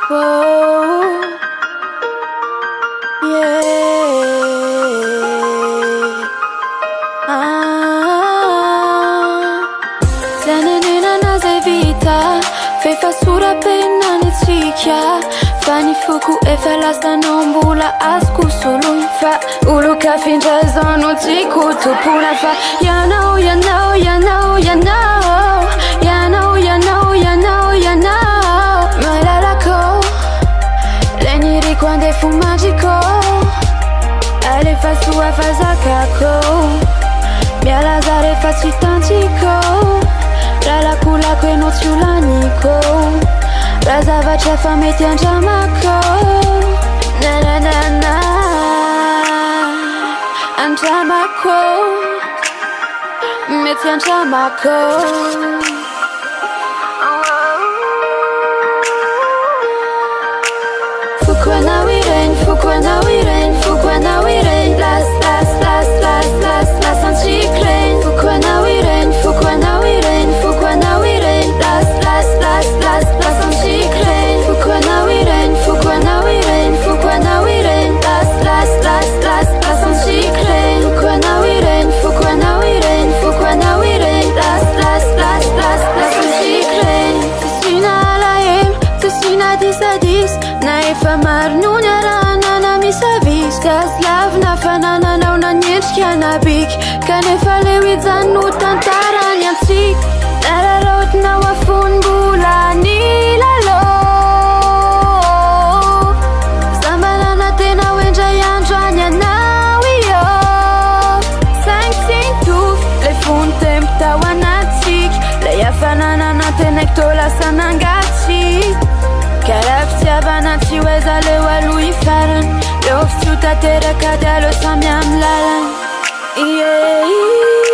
Oh, yeah. Zanenena nazy vita fefa sora penina nitsika fa ny foko efa lasanao mbola azoko soloina fa olo-kafindrazano tiako tompona fa ianao ianao ianao ianao ianao ianao ianao ianao malalako leniriko andefo magiko alefa soa fazakako mialaza refa tsy tantiko lalakolako enao tsy olaniko raha zavatra fa mety andramako nananana andramako mety andramako foko anao ireny foko anao ireny foko anao ireny las las las las las las antsikleny foko anao ireny foko anao ireny foko anao ireny las las las las las antsikleny foko anao ireny foko anao ireny foko anao ireny las las las las las antsikleny foko anao ireny foko anao ireny foko anao ireny las las las las las antsikleny tisina alahem tisina disadis na efa marony arahana na misavis kazilavina fanananao nanendrika nabik kanefa leo ijanno tantarany antsik nararotinao afonimbola ny lalo zambanana tena hoendray andro any anao io saintsintofy le fony tempo tao anatsik le afananana tenaiko tô lasa nangatsik karaha fitiavana tsy hoeza leo aloha ifarany leo fitsy ho tanteraka dia aleo samy amin'ny lalany yeah.